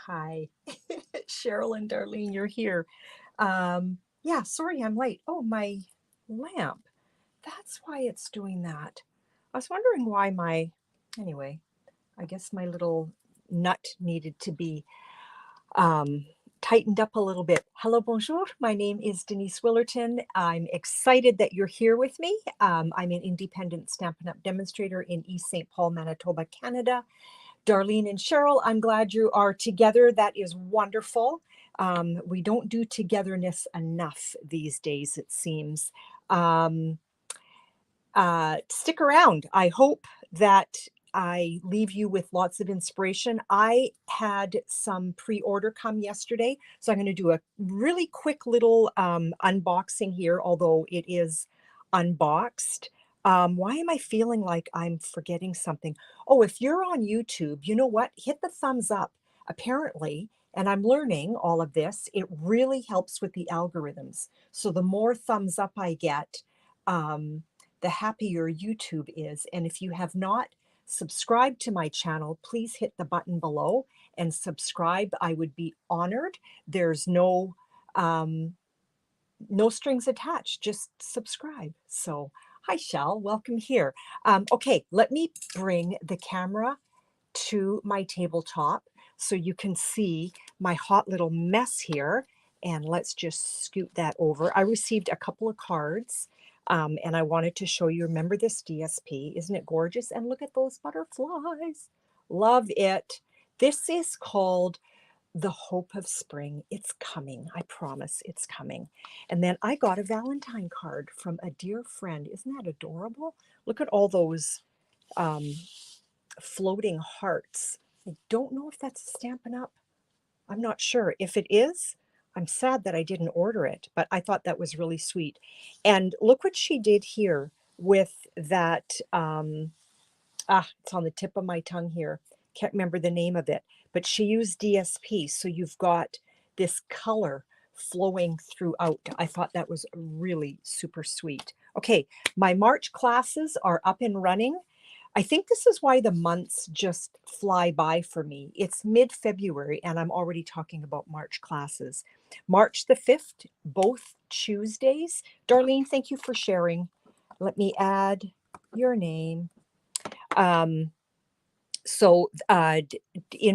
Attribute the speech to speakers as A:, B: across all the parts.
A: Hi, Cheryl and Darlene, you're here. Yeah, sorry I'm late. Oh, my lamp. That's why it's doing that. I was wondering why anyway, I guess my little nut needed to be um, tightened up a little bit. Hello, bonjour. My name is Denise Willerton. I'm excited that you're here with me. I'm an independent Stampin' Up! Demonstrator in East St. Paul, Manitoba, Canada. Darlene and Cheryl, I'm glad you are together. That is wonderful. We don't do togetherness enough these days, it seems. Stick around. I hope that I leave you with lots of inspiration. I had some pre-order come yesterday, so I'm going to do a really quick little unboxing here, although it is unboxed. Why am I feeling like I'm forgetting something? Oh, if you're on YouTube, you know what? Hit the thumbs up. Apparently, and I'm learning all of this, it really helps with the algorithms. So the more thumbs up I get, the happier YouTube is. And if you have not subscribed to my channel, please hit the button below and subscribe. I would be honored. There's no strings attached, just subscribe. So hi, Shell, welcome here. Okay, let me bring the camera to my tabletop so you can see my hot little mess here. And let's just scoot that over. I received a couple of cards and I wanted to show you. Remember this DSP? Isn't it gorgeous? And look at those butterflies. Love it. This is called The Hope of Spring. It's coming. I promise it's coming. And then I got a Valentine card from a dear friend. Isn't that adorable? Look at all those floating hearts. I don't know if that's Stampin' Up! I'm not sure. If it is, I'm sad that I didn't order it, but I thought that was really sweet. And look what she did here with that. It's on the tip of my tongue here. Can't remember the name of it, but she used DSP. So you've got this color flowing throughout. I thought that was really super sweet. Okay, my March classes are up and running. I think this is why the months just fly by for me. It's mid-February and I'm already talking about March classes. March the 5th, both Tuesdays. Darlene, thank you for sharing. Let me add your name. In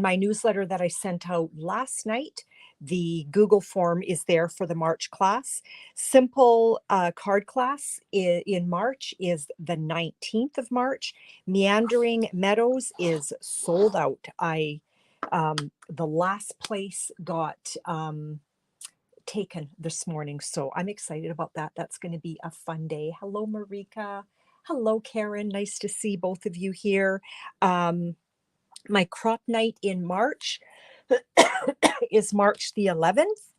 A: my newsletter that I sent out last night, the Google form is there for the March class. Simple card class in March is the 19th of March. Meandering Meadows is sold out. The last place got taken this morning, so I'm excited about that. That's going to be a fun day. Hello, Marika. Hello, Karen. Nice to see both of you here. My crop night in March is March the 11th,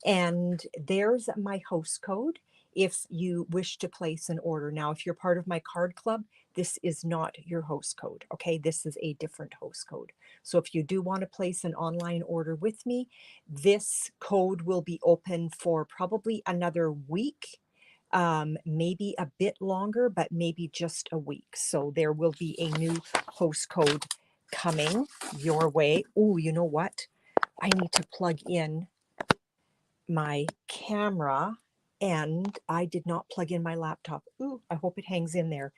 A: and there's my host code if you wish to place an order. Now, if you're part of my card club, this is not your host code, okay? This is a different host code. So if you do want to place an online order with me, this code will be open for probably another week, maybe a bit longer, but maybe just a week. So there will be a new host code coming your way. Oh, you know what? I need to plug in my camera and I did not plug in my laptop. Ooh, I hope it hangs in there.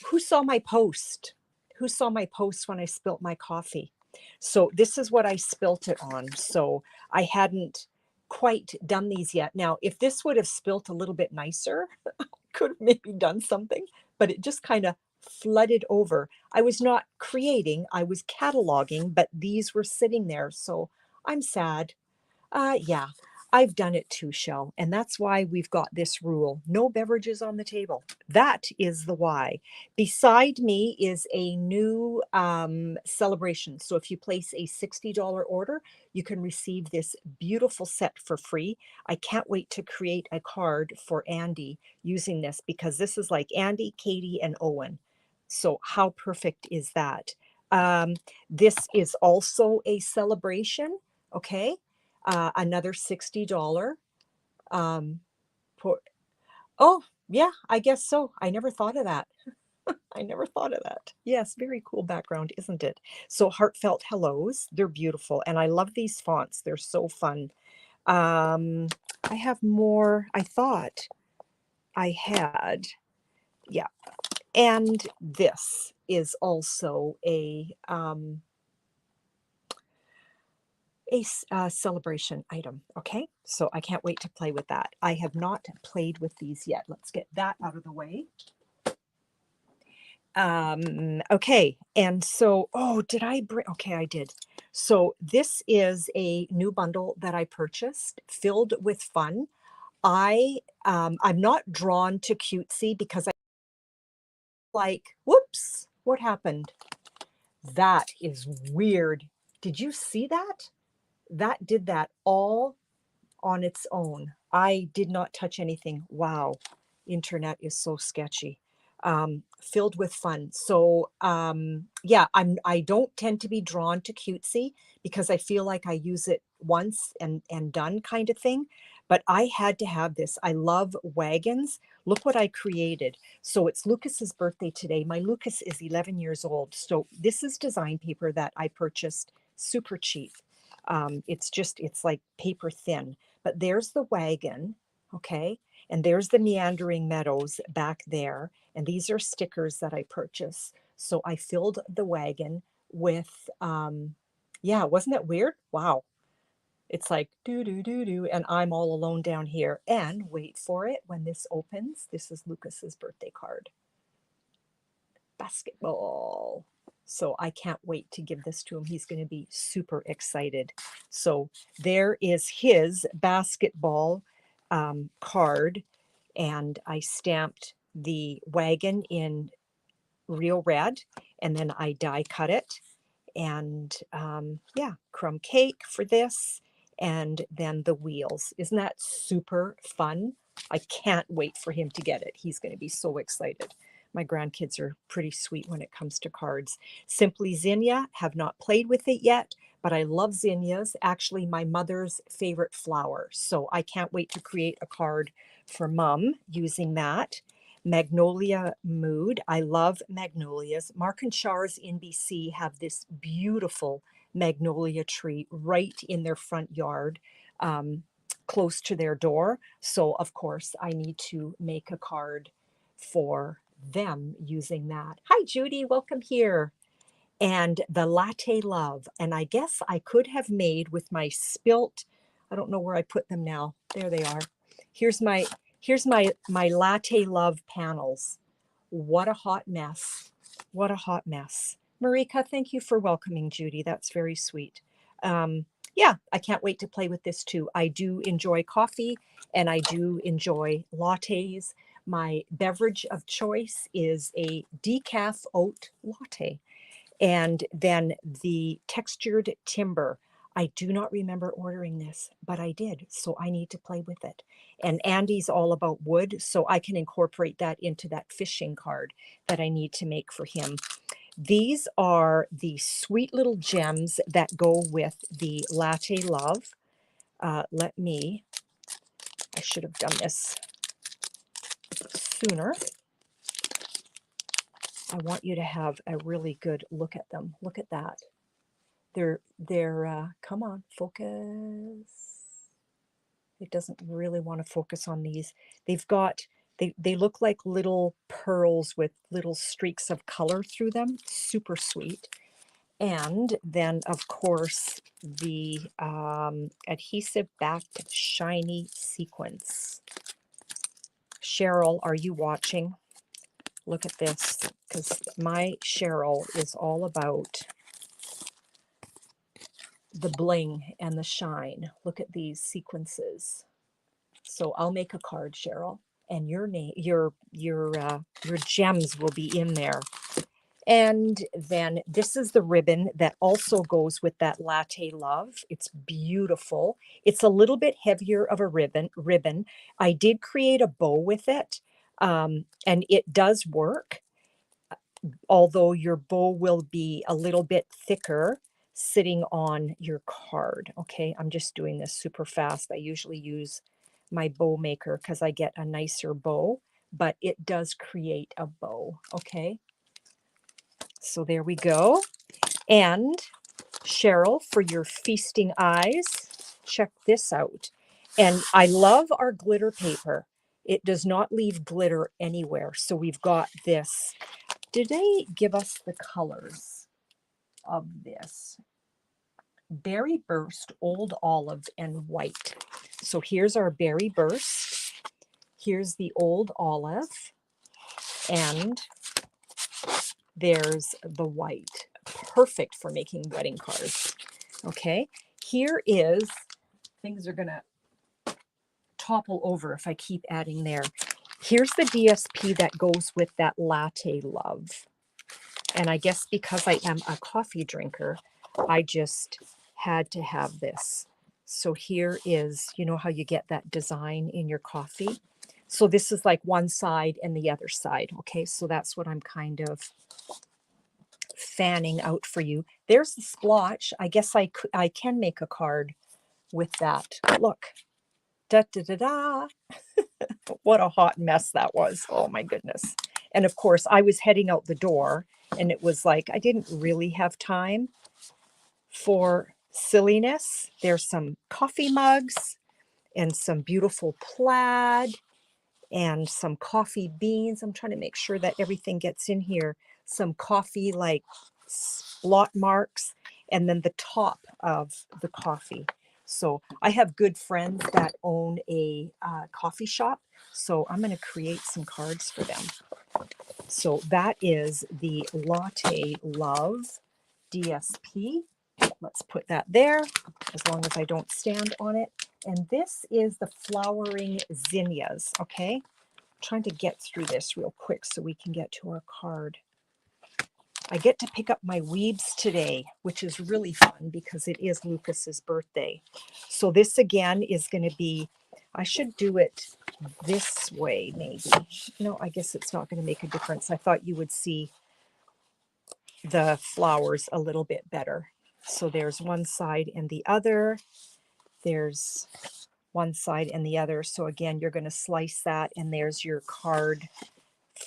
A: Who saw my post? Who saw my post when I spilt my coffee? So this is what I spilt it on. So I hadn't quite done these yet. Now, if this would have spilt a little bit nicer, I could have maybe done something, but it just kind of flooded over. I was not creating, I was cataloging, but these were sitting there. So I'm sad. Yeah, I've done it too, Shell. And that's why we've got this rule. No beverages on the table. That is the why. Beside me is a new celebration. So if you place a $60 order, you can receive this beautiful set for free. I can't wait to create a card for Andy using this because this is like Andy, Katie, and Owen. So how perfect is that? This is also a celebration, okay? Another $60 for, oh yeah, I guess so. I never thought of that. I never thought of that. Yes, very cool background, isn't it? So heartfelt hellos, they're beautiful, and I love these fonts. They're so fun. Um, I have more. I thought I had, yeah. And this is also a celebration item. Okay, so I can't wait to play with that. I have not played with these yet. Let's get that out of the way. Okay, and so, oh, did I bring, okay, I did. So this is a new bundle that I purchased, filled with fun. I'm not drawn to cutesy because I like, whoops, what happened? That is weird. Did you see that? That did that all on its own. I did not touch anything. Wow, internet is so sketchy. Filled with fun. So yeah, I don't tend to be drawn to cutesy because I feel like I use it once and done kind of thing. But I had to have this. I love wagons. Look what I created. So it's Lucas's birthday today. My Lucas is 11 years old. So this is design paper that I purchased super cheap. It's like paper thin. But there's the wagon, okay? And there's the meandering meadows back there. And these are stickers that I purchased. So I filled the wagon with, yeah, wasn't that weird? Wow. It's like do, do, do, do. And I'm all alone down here. And wait for it, when this opens, this is Lucas's birthday card. Basketball. So I can't wait to give this to him. He's going to be super excited. So there is his basketball card. And I stamped the wagon in real red, and then I die cut it. And yeah, crumb cake for this. And then the wheels. Isn't that super fun? I can't wait for him to get it. He's going to be so excited. My grandkids are pretty sweet when it comes to cards. Simply Zinnia, have not played with it yet, but I love zinnias. Actually, my mother's favorite flower. So I can't wait to create a card for Mom using that. Magnolia Mood. I love magnolias. Mark and Char's in BC have this beautiful magnolia tree right in their front yard, close to their door. So, of course, I need to make a card for them using that. Hi, Judy. Welcome here. And the Latte Love. And I guess I could have made with my spilt, I don't know where I put them now. There they are. Here's my Latte Love panels. What a hot mess. What a hot mess. Marika, thank you for welcoming Judy. That's very sweet. Yeah, I can't wait to play with this too. I do enjoy coffee and I do enjoy lattes. My beverage of choice is a decaf oat latte. And then the textured timber. I do not remember ordering this, but I did. So I need to play with it. And Andy's all about wood, so I can incorporate that into that fishing card that I need to make for him. These are the sweet little gems that go with the Latte Love. I should have done this sooner. I want you to have a really good look at them. Look at that. They're come on, focus. It doesn't really want to focus on these. They look like little pearls with little streaks of color through them. Super sweet. And then, of course, the adhesive backed shiny sequins. Cheryl, are you watching? Look at this, because my Cheryl is all about the bling and the shine. Look at these sequences. So I'll make a card, Cheryl, and your name, your gems will be in there. And then this is the ribbon that also goes with that Latte Love. It's beautiful. It's a little bit heavier of a ribbon. I did create a bow with it, and it does work, although your bow will be a little bit thicker sitting on your card. Okay, I'm just doing this super fast. I usually use my bow maker because I get a nicer bow, but it does create a bow. Okay, So there we go. And Cheryl, for your feasting eyes, check this out. And I love our glitter paper. It does not leave glitter anywhere. So we've got this. Did they give us the colors of this? Berry Burst, Old Olive, and White. So here's our Berry Burst. Here's the Old Olive. And there's the white. Perfect for making wedding cards. Okay, here is, things are gonna topple over if I keep adding there. Here's the DSP that goes with that Latte Love. And I guess because I am a coffee drinker, I just had to have this. So here is, you know how you get that design in your coffee? So this is like one side and the other side. Okay, so that's what I'm kind of fanning out for you. There's the splotch. I guess I can make a card with that. Look, da da da da. What a hot mess that was. Oh my goodness. And of course, I was heading out the door, and it was like I didn't really have time for silliness. There's some coffee mugs and some beautiful plaid and some coffee beans. I'm trying to make sure that everything gets in here. Some coffee like blot marks, and then the top of the coffee. So I have good friends that own a coffee shop, so I'm going to create some cards for them. So that is the Latte Love DSP. Let's put that there, as long as I don't stand on it. And this is the Flowering Zinnias, okay? I'm trying to get through this real quick so we can get to our card. I get to pick up my weebs today, which is really fun because it is Lucas's birthday. So this again is going to be, I should do it this way maybe. No, I guess it's not going to make a difference. I thought you would see the flowers a little bit better. So there's one side and the other. There's one side and the other. So again, you're going to slice that, and there's your card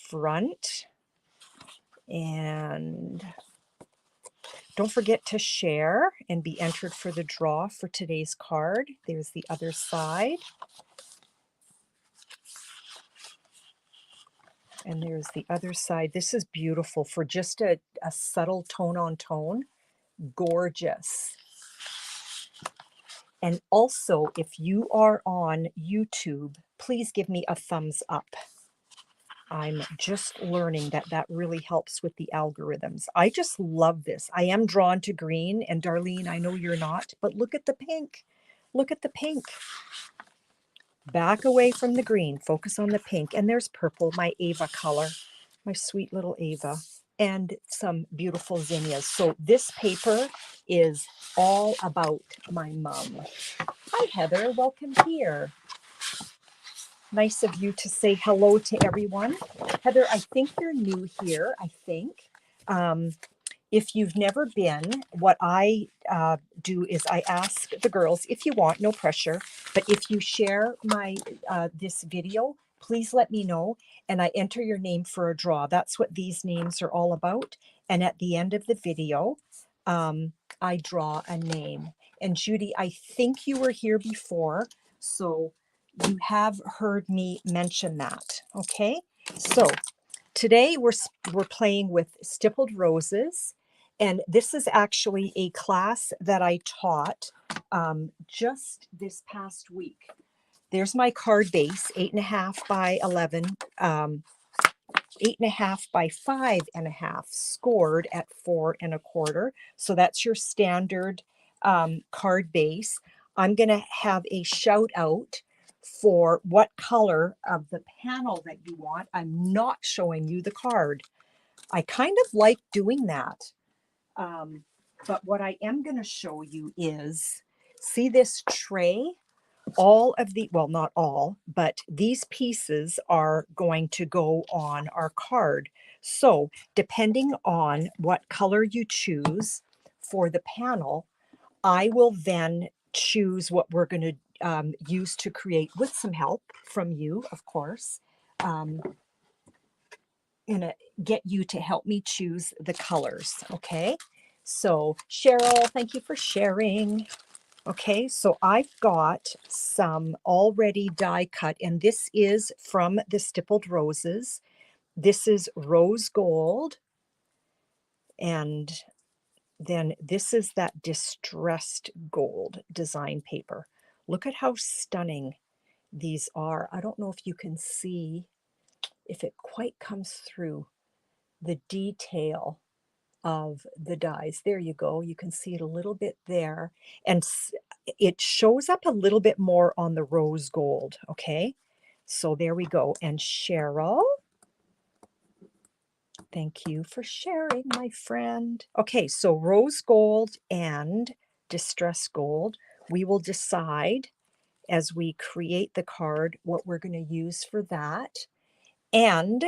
A: front. And don't forget to share and be entered for the draw for today's card. There's the other side. And there's the other side. This is beautiful for just a subtle tone on tone. Gorgeous. And also, if you are on YouTube, please give me a thumbs up. I'm just learning that that really helps with the algorithms. I just love this. I am drawn to green, and Darlene, I know you're not, but look at the pink. Look at the pink. Back away from the green, focus on the pink. And there's purple, my Ava color, my sweet little Ava, and some beautiful zinnias. So this paper is all about my mom. Hi, Heather, welcome here. Nice of you to say hello to everyone. Heather, I think you're new here, I think. If you've never been, what I do is I ask the girls, if you want, no pressure, but if you share my this video, please let me know, and I enter your name for a draw. That's what these names are all about. And at the end of the video, I draw a name. And Judy, I think you were here before, so you have heard me mention that, okay? So today we're playing with stippled roses, and this is actually a class that I taught just this past week. There's my card base, 8.5 by 11, 8.5 by 5.5, scored at 4.25. So that's your standard card base. I'm going to have a shout out for what color of the panel that you want. I'm not showing you the card. I kind of like doing that. But what I am going to show you is, see this tray? All of the, well, not all, but these pieces are going to go on our card. So depending on what color you choose for the panel, I will then choose what we're going to use to create, with some help from you, of course. gonna get you to help me choose the colors, okay? So Cheryl, thank you for sharing. Okay, so I've got some already die cut, and this is from the Stippled Roses. This is rose gold, and then this is that distressed gold design paper. Look at how stunning these are. I don't know if you can see, if it quite comes through, the detail of the dies. There you go. You can see it a little bit there. And it shows up a little bit more on the rose gold. Okay. So there we go. And Cheryl, thank you for sharing, my friend. Okay. So rose gold and distress gold. We will decide as we create the card what we're going to use for that. And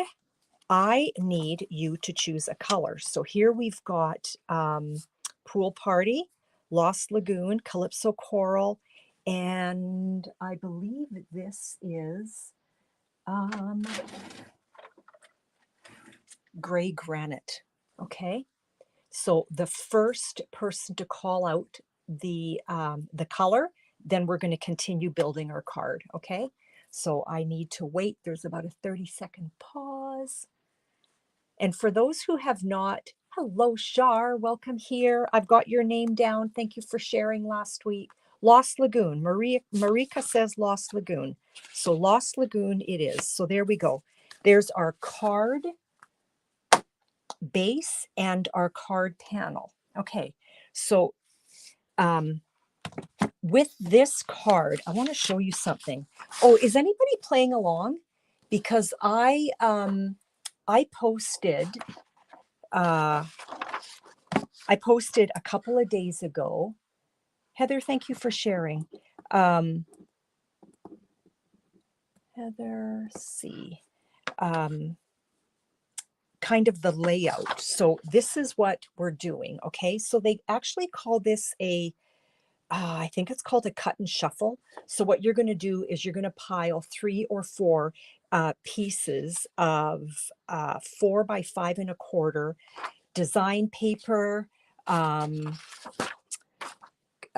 A: I need you to choose a color. So here we've got Pool Party, Lost Lagoon, Calypso Coral, and I believe this is Gray Granite. Okay, so the first person to call out the color, then we're going to continue building our card. Okay, so I need to wait. There's about a 30-second pause. And for those who have not, hello, Shar, welcome here. I've got your name down. Thank you for sharing last week. Lost Lagoon. Marika says Lost Lagoon. So Lost Lagoon it is. So there we go. There's our card base and our card panel. Okay, so with this card, I want to show you something. Oh, is anybody playing along? Because I posted a couple of days ago. Heather, thank you for sharing. Heather, see, kind of the layout. So this is what we're doing. Okay, so they actually call this I think it's called a cut and shuffle. So what you're going to do is you're going to pile 3 or 4 pieces of 4 by 5 1/4 design paper,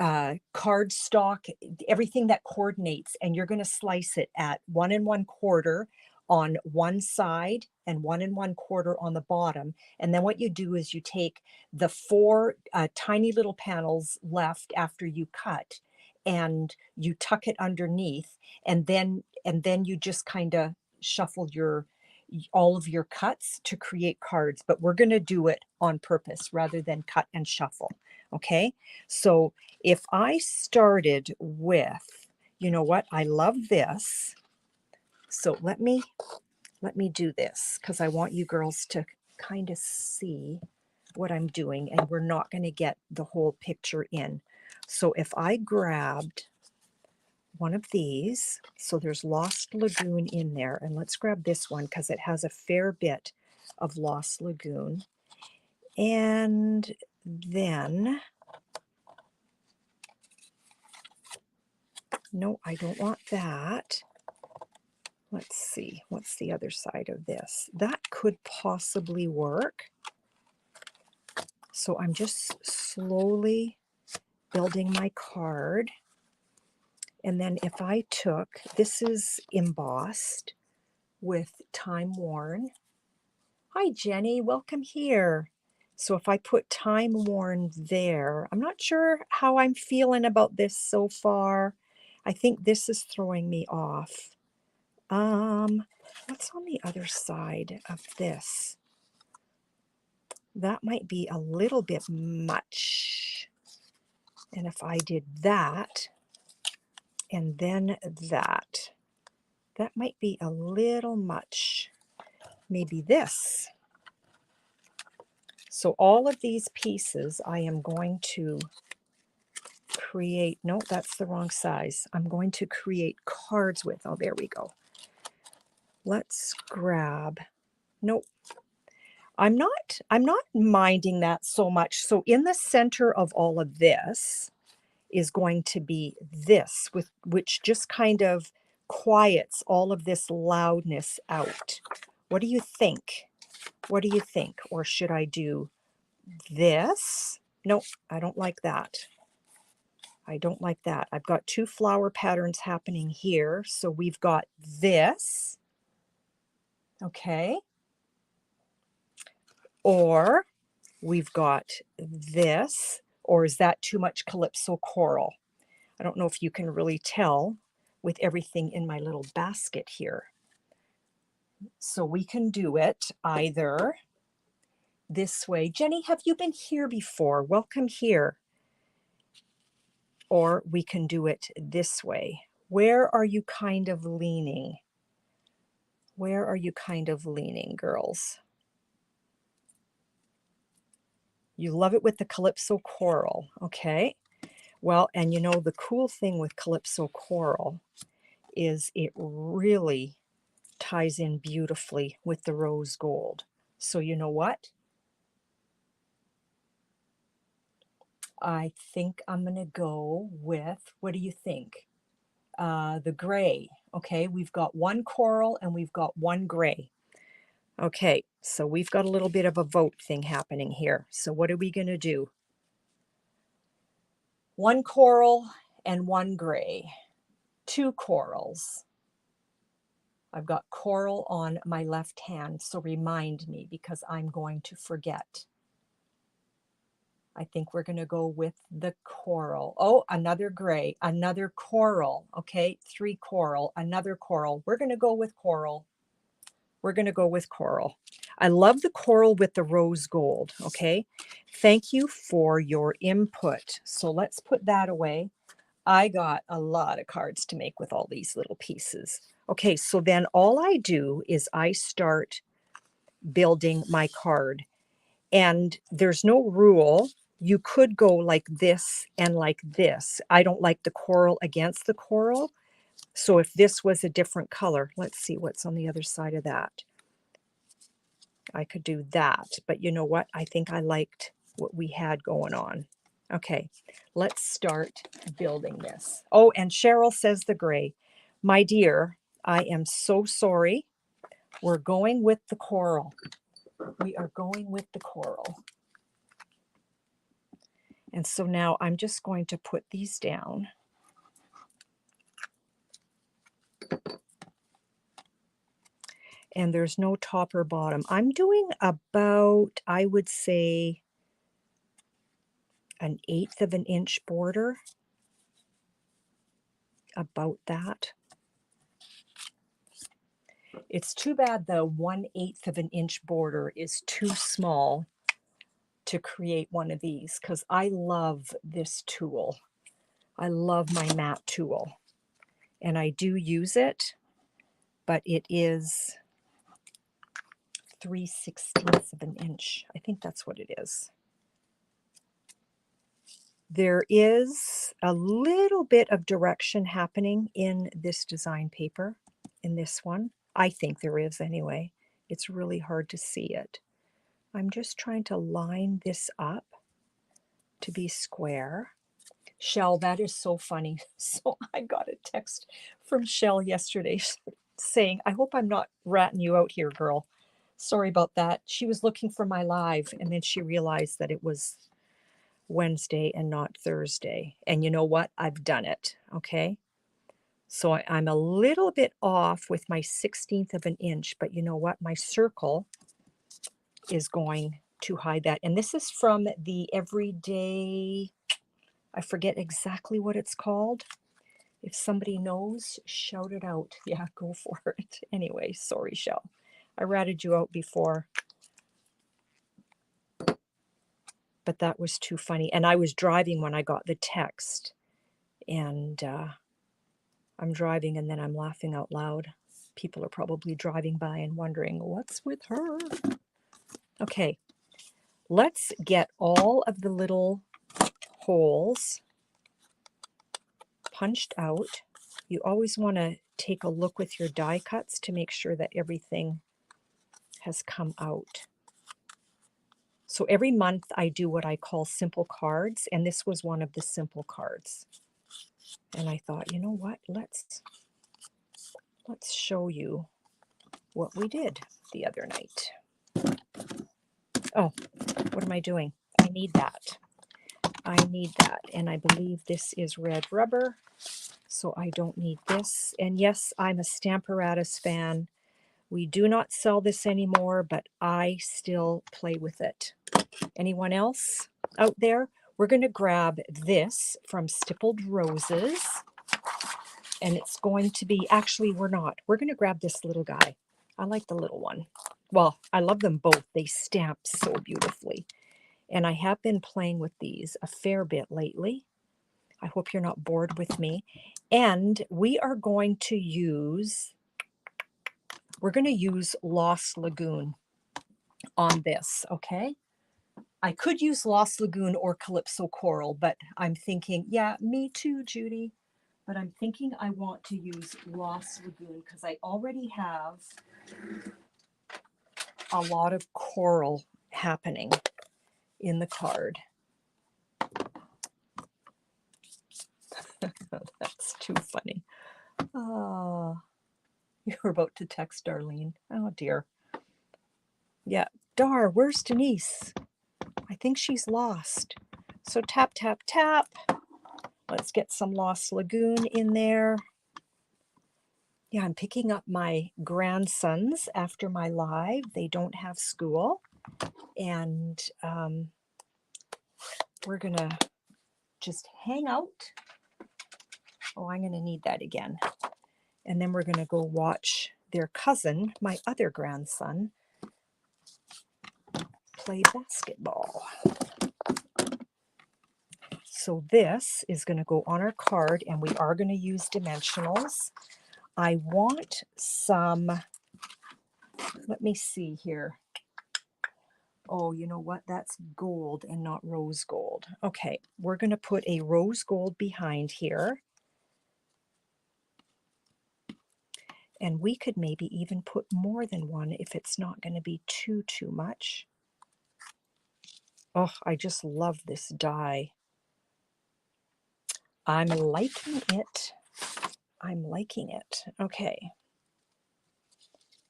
A: cardstock, everything that coordinates, and you're going to slice it at 1 1/4 on one side and 1 1/4 on the bottom. And then what you do is you take the 4 tiny little panels left after you cut, and you tuck it underneath, and then you just kind of shuffle all of your cuts to create cards. But we're going to do it on purpose rather than cut and shuffle. Okay, so if I started with, you know what, I love this. So let me do this because I want you girls to kind of see what I'm doing, and we're not going to get the whole picture in. So if I grabbed one of these, so there's Lost Lagoon in there, and let's grab this one because it has a fair bit of Lost Lagoon. And then, no, I don't want that. Let's see, what's the other side of this? That could possibly work. So I'm just slowly building my card. And then if I took, this is embossed with Time Worn. Hi, Jenny, welcome here. So if I put Time Worn there, I'm not sure how I'm feeling about this so far. I think this is throwing me off. What's on the other side of this? That might be a little bit much. And if I did that, and then that might be a little much. Maybe this. So all of these pieces I am going to create, no, that's the wrong size. I'm going to create cards with. Oh, there we go. Let's grab, nope. I'm not minding that so much. So in the center of all of this is going to be this, which just kind of quiets all of this loudness out. What do you think? What do you think? Or should I do this? No, I don't like that. I don't like that. I've got two flower patterns happening here. So we've got this, okay? Or we've got this, or is that too much calypso coral? I don't know if you can really tell with everything in my little basket here. So we can do it either this way. Jenny, have you been here before? Welcome here. Or we can do it this way. Where are you kind of leaning? Where are you kind of leaning, girls? You love it with the calypso coral, okay? Well, and you know, the cool thing with calypso coral is it really ties in beautifully with the rose gold. So you know what? I think I'm going to go with, what do you think? The gray. Okay, we've got one coral and we've got one gray. Okay, so we've got a little bit of a vote thing happening here. So what are we going to do? One coral and one gray. Two corals. I've got coral on my left hand, so remind me because I'm going to forget. I think we're going to go with the coral. Oh, another gray, another coral. Okay, three coral, another coral. We're going to go with coral. We're going to go with coral. I love the coral with the rose gold. Okay, thank you for your input. So let's put that away. I got a lot of cards to make with all these little pieces. Okay, so then all I do is I start building my card. And there's no rule. You could go like this and like this. I don't like the coral against the coral. So if this was a different color, let's see what's on the other side of that. I could do that. But you know what? I think I liked what we had going on. Okay, let's start building this. Oh, and Cheryl says the gray. My dear, I am so sorry. We're going with the coral. We are going with the coral. And so now I'm just going to put these down. And there's no top or bottom. I'm doing about, I would say, 1/8 of an inch border. About that. It's too bad the 1/8 of an inch border is too small to create one of these because I love this tool. I love my mat tool. And I do use it, but it is 3/16 of an inch. I think that's what it is. There is a little bit of direction happening in this design paper, in this one. I think there is anyway. It's really hard to see it. I'm just trying to line this up to be square. Shell, that is so funny. So I got a text from Shell yesterday saying, I hope I'm not ratting you out here, girl. Sorry about that. She was looking for my live and then she realized that it was Wednesday and not Thursday. And you know what? I've done it. Okay. So I'm a little bit off with my 1/16 of an inch, but you know what? My circle is going to hide that. And this is from the Everyday, I forget exactly what it's called. If somebody knows, shout it out. Yeah, go for it. Anyway, sorry, Shell. I ratted you out before. But that was too funny. And I was driving when I got the text. And I'm driving and then I'm laughing out loud. People are probably driving by and wondering, what's with her? Okay, let's get all of the little holes punched out. You always want to take a look with your die cuts to make sure that everything has come out. So every month I do what I call simple cards, and this was one of the simple cards. And I thought, you know what, let's show you what we did the other night. Oh, what am I doing? I need that. I need that. And I believe this is red rubber, so I don't need this. And yes, I'm a Stamparatus fan. We do not sell this anymore, but I still play with it. Anyone else out there? We're going to grab this from Stippled Roses. And it's going to be, actually, we're not. We're going to grab this little guy. I like the little one. Well, I love them both. They stamp so beautifully. And I have been playing with these a fair bit lately. I hope you're not bored with me. And we are going to use, Lost Lagoon on this, okay? I could use Lost Lagoon or Calypso Coral, but I'm thinking, yeah, me too, Judy. But I'm thinking I want to use Lost Lagoon because I already have a lot of coral happening in the card. That's too funny. You're about to text Darlene. Oh dear. Yeah. Dar, where's Denise? I think she's lost. So tap, tap, tap. Let's get some Lost Lagoon in there. Yeah, I'm picking up my grandsons after my live. They don't have school. And we're going to just hang out. Oh, I'm going to need that again. And then we're going to go watch their cousin, my other grandson, play basketball. So this is going to go on our card, and we are going to use dimensionals. I want some, let me see here. Oh, you know what? That's gold and not rose gold. Okay, we're going to put a rose gold behind here. And we could maybe even put more than one if it's not going to be too much. Oh, I just love this die. I'm liking it. I'm liking it. Okay.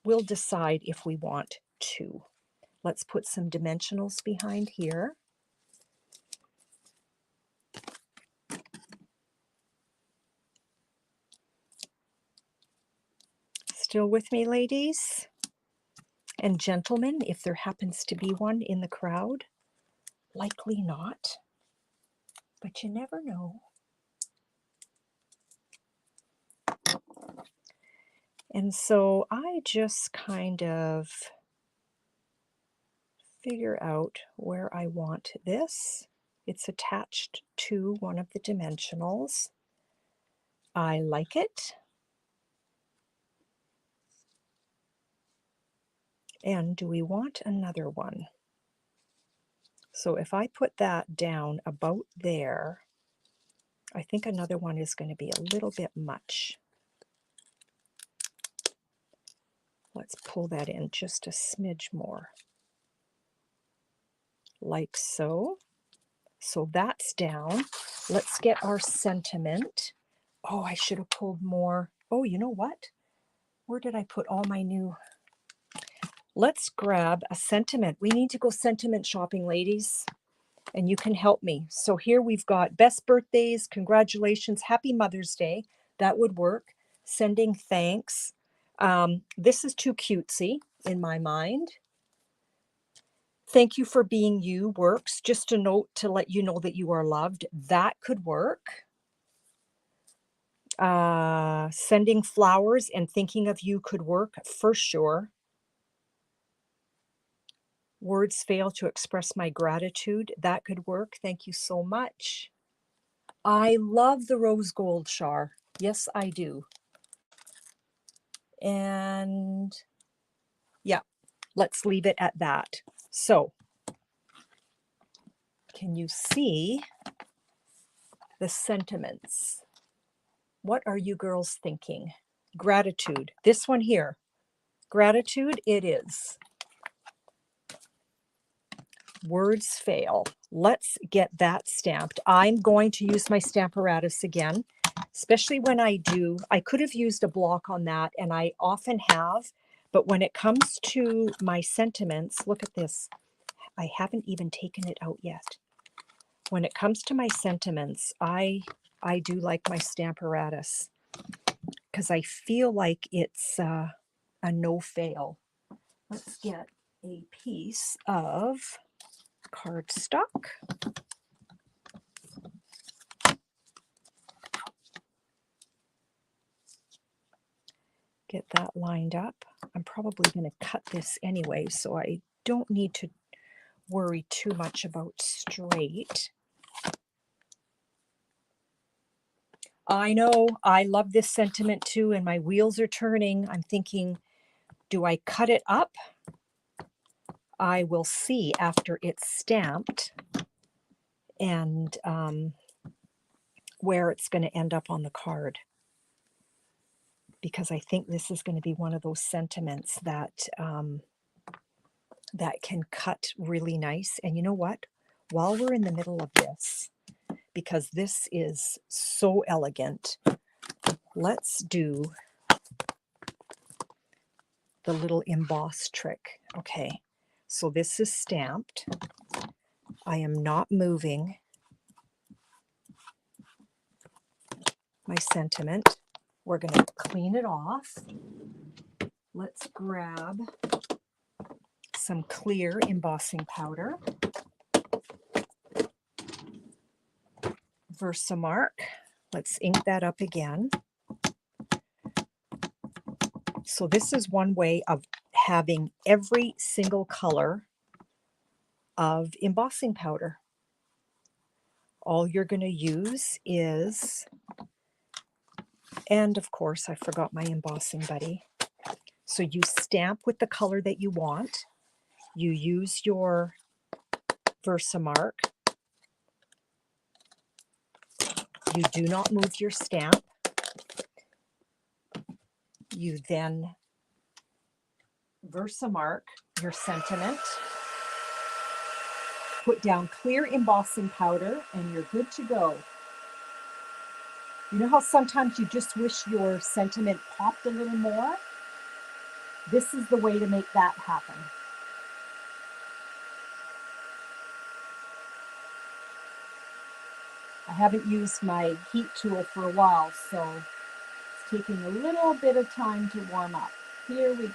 A: We'll decide if we want to. Let's put some dimensionals behind here. Still with me, ladies and gentlemen, if there happens to be one in the crowd? Likely not, but you never know. And so I just kind of figure out where I want this. It's attached to one of the dimensionals. I like it. And do we want another one? So if I put that down about there, I think another one is going to be a little bit much. Let's pull that in just a smidge more. Like so. So that's down. Let's get our sentiment. Oh, I should have pulled more. Oh, you know what? Where did I put all my new? Let's grab a sentiment. We need to go sentiment shopping, ladies, and you can help me. So here we've got best birthdays, congratulations, happy Mother's Day. That would work. Sending thanks. This is too cutesy in my mind. Thank you for being you works. Just a note to let you know that you are loved. That could work. Sending flowers and thinking of you could work for sure. Words fail to express my gratitude. That could work. Thank you so much. I love the rose gold, Char. Yes, I do. And yeah, let's leave it at that. So, can you see the sentiments? What are you girls thinking? Gratitude. This one here. Gratitude, it is. Words fail. Let's get that stamped. I'm going to use my Stamparatus again, especially when I do. I could have used a block on that, and I often have, but when it comes to my sentiments, look at this. I haven't even taken it out yet. When it comes to my sentiments, I do like my Stamparatus because I feel like it's a no-fail. Let's get a piece of cardstock. Get that lined up. I'm probably going to cut this anyway, so I don't need to worry too much about straight. I know, I love this sentiment too, and my wheels are turning. I'm thinking, do I cut it up? I will see after it's stamped and where it's going to end up on the card. Because I think this is going to be one of those sentiments that that can cut really nice. And you know what? While we're in the middle of this, because this is so elegant, let's do the little emboss trick. Okay, so this is stamped. I am not moving my sentiment. We're going to clean it off. Let's grab some clear embossing powder. Versamark. Let's ink that up again. So this is one way of having every single color of embossing powder. All you're going to use is, and of course I forgot my embossing buddy. So you stamp with the color that you want. You use your Versamark. You do not move your stamp. You then Versamark your sentiment. Put down clear embossing powder and you're good to go. You know how sometimes you just wish your sentiment popped a little more? This is the way to make that happen. I haven't used my heat tool for a while, so it's taking a little bit of time to warm up. Here we go.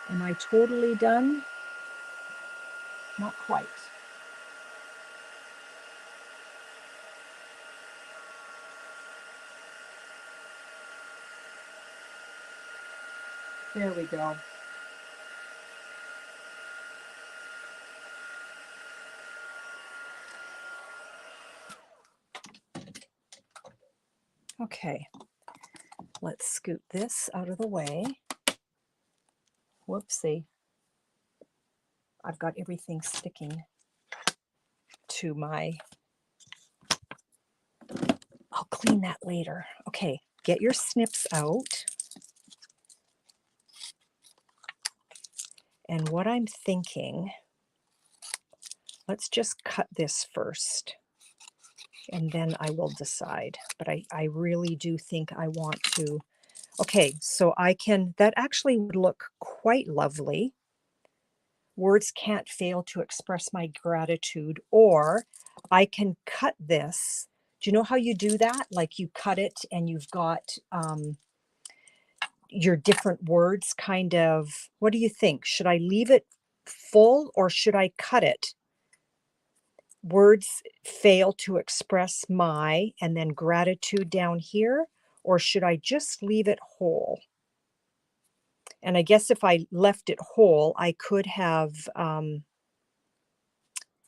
A: Am I totally done? Not quite. There we go. Okay, let's scoot this out of the way. Whoopsie. I've got everything sticking to my... I'll clean that later. Okay, get your snips out. And what I'm thinking, let's just cut this first, and then I will decide. But I really do think I want to... Okay, so I can... That actually would look quite lovely. Words can't fail to express my gratitude. Or I can cut this. Do you know how you do that? Like you cut it and you've got your different words kind of... What do you think? Should I leave it full or should I cut it? Words fail to express my, and then gratitude down here, or should I just leave it whole? And I guess if I left it whole, I could have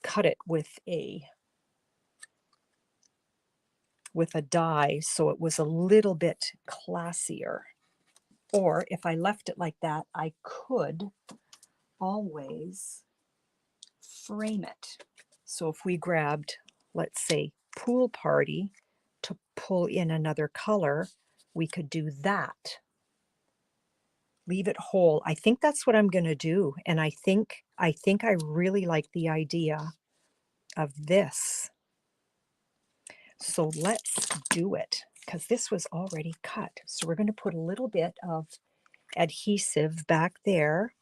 A: cut it with a die, so it was a little bit classier. Or if I left it like that, I could always frame it. So if we grabbed, let's say, pool party to pull in another color, we could do that. Leave it whole. I think that's what I'm going to do. And I think I really like the idea of this. So let's do it, because this was already cut. So we're going to put a little bit of adhesive back there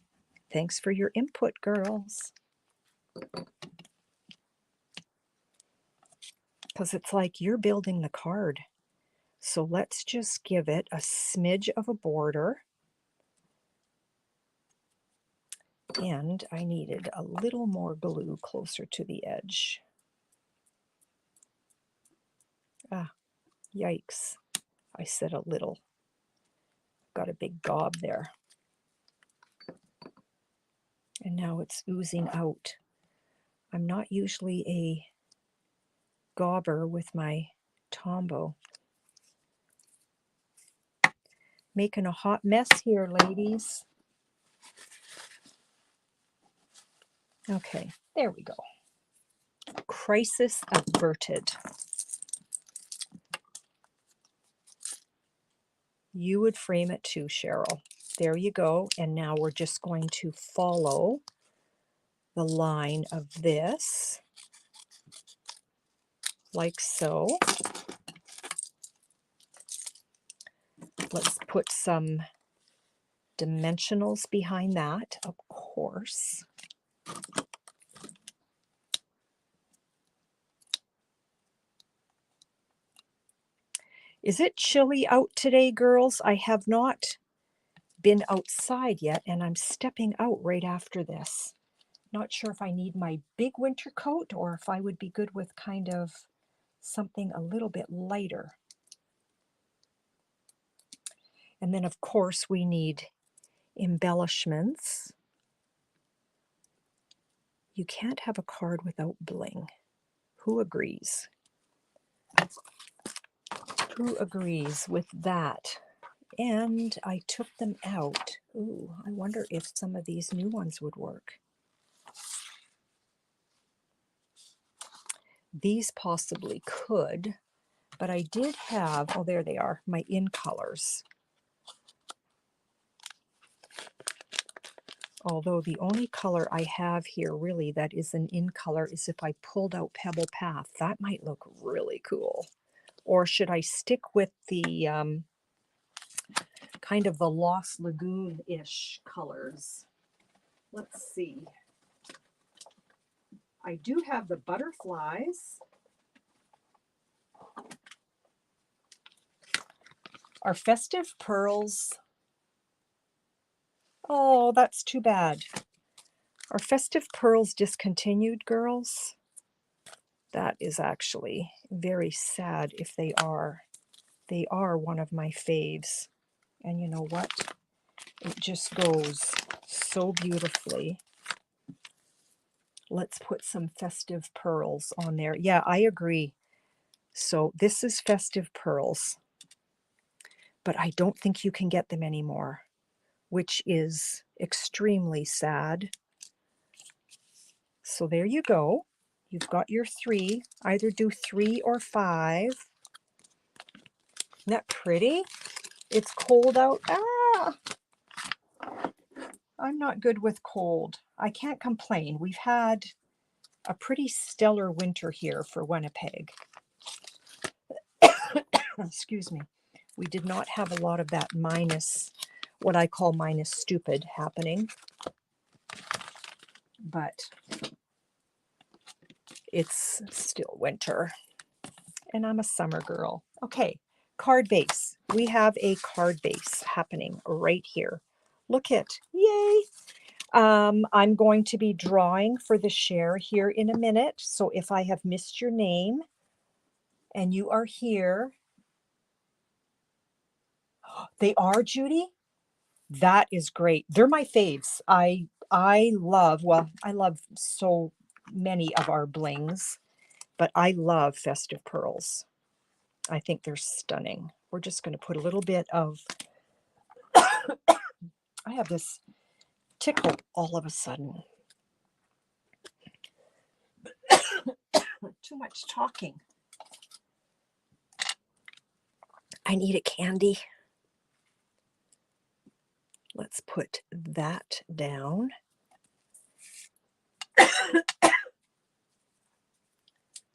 A: Thanks for your input, girls. Because it's like you're building the card. So let's just give it a smidge of a border. And I needed a little more glue closer to the edge. Ah, yikes. I said a little. Got a big gob there. And now it's oozing out. I'm not usually a gobber with my Tombow. Making a hot mess here, ladies. Okay, there we go. Crisis averted. You would frame it too, Cheryl. There you go. And now we're just going to follow the line of this, like so. Let's put some dimensionals behind that, of course. Is it chilly out today, girls? I have not been outside yet, and I'm stepping out right after this. Not sure if I need my big winter coat or if I would be good with kind of something a little bit lighter. And then, of course, we need embellishments. You can't have a card without bling. Who agrees? Who agrees with that? And I took them out. Ooh, I wonder if some of these new ones would work. These possibly could, but I did have, oh, there they are, my in colors. Although the only color I have here really that is an in color is if I pulled out Pebble Path. That might look really cool. Or should I stick with the kind of the Lost Lagoon-ish colors? Let's see. I do have the butterflies. Our Festive Pearls. Oh, that's too bad. Are Festive Pearls discontinued, girls? That is actually very sad if they are. They are one of my faves. And you know what? It just goes so beautifully. Let's put some Festive Pearls on there. Yeah, I agree. So this is Festive Pearls. But I don't think you can get them anymore, which is extremely sad. So there you go. You've got your 3. Either do 3 or 5. Isn't that pretty? It's cold out. Ah! I'm not good with cold. I can't complain. We've had a pretty stellar winter here for Winnipeg. Excuse me. We did not have a lot of that minus, what I call minus stupid happening. But it's still winter. And I'm a summer girl. Okay, card base. We have a card base happening right here. Look it. Yay! I'm going to be drawing for the share here in a minute. So if I have missed your name and you are here, they are, Judy? That is great. They're my faves. I love, well, I love so many of our blings, but I love Festive Pearls. I think they're stunning. We're just going to put a little bit of, I have this tickle all of a sudden. Too much talking. I need a candy. Let's put that down.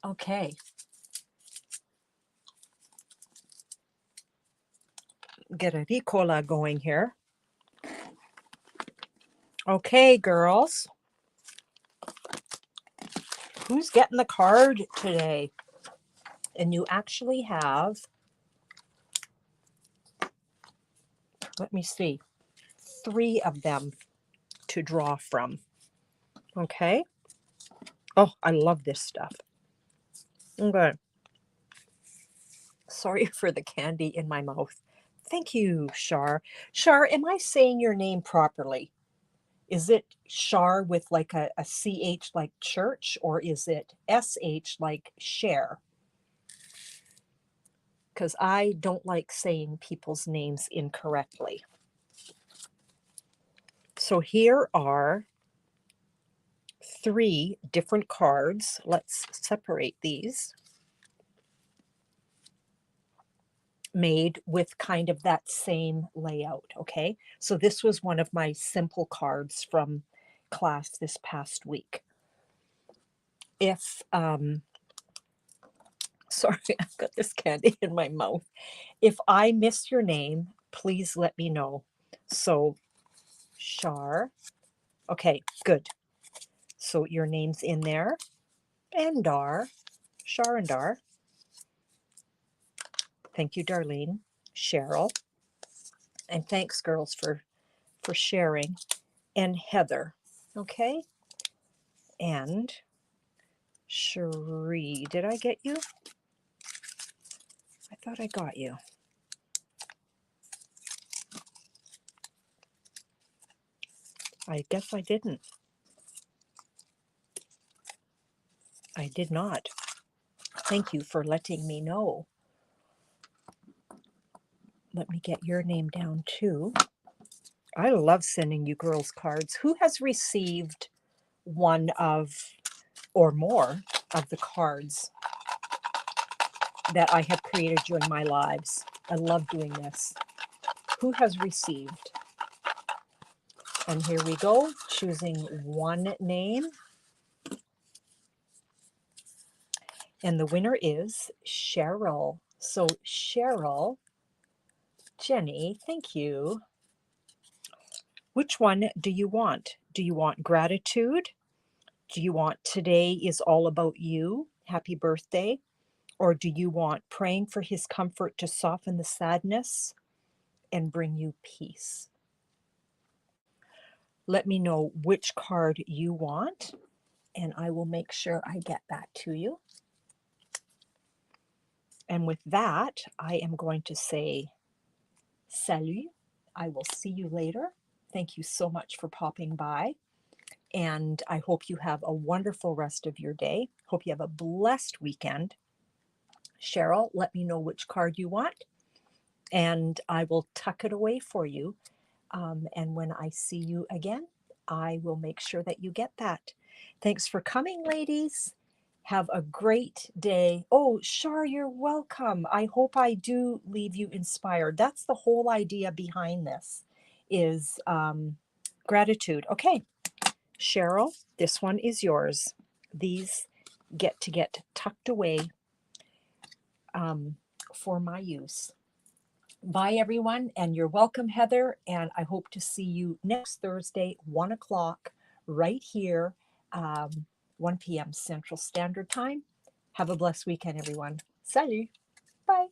A: Okay. Get a Ricola going here. Okay, girls. Who's getting the card today? And you actually have, let me see, 3 of them to draw from. Okay. Oh, I love this stuff. Okay. Sorry for the candy in my mouth. Thank you, Shar. Shar, am I saying your name properly? Is it Shar with like a CH like church, or is it SH like share? Because I don't like saying people's names incorrectly. So here are 3 different cards. Let's separate these. Made with kind of that same layout, okay? So this was one of my simple cards from class this past week. If, sorry, I've got this candy in my mouth. If I miss your name, please let me know. So, Shar, okay, good. So your name's in there, and Dar, Shar and Dar. Thank you, Darlene, Cheryl, and thanks, girls, for sharing, and Heather, okay? And Cherie, did I get you? I thought I got you. I guess I didn't. I did not. Thank you for letting me know. Let me get your name down too. I love sending you girls cards. Who has received one of or more of the cards that I have created during my lives? I love doing this. Who has received? And here we go, choosing one name. And the winner is Cheryl. So Cheryl, Jenny, thank you. Which one do you want? Do you want gratitude? Do you want today is all about you? Happy birthday. Or do you want praying for his comfort to soften the sadness and bring you peace? Let me know which card you want, and I will make sure I get that to you. And with that, I am going to say salut. I will see you later. Thank you so much for popping by. And I hope you have a wonderful rest of your day. Hope you have a blessed weekend. Cheryl, let me know which card you want, and I will tuck it away for you. And when I see you again, I will make sure that you get that. Thanks for coming, ladies. Have a great day. Oh, Shar, you're welcome. I hope I do leave you inspired. That's the whole idea behind this, is gratitude. Okay, Cheryl, this one is yours. These get tucked away for my use. Bye, everyone, and you're welcome, Heather, and I hope to see you next Thursday, 1 o'clock, right here, 1 p.m. Central Standard Time. Have a blessed weekend, everyone. Salut. Bye.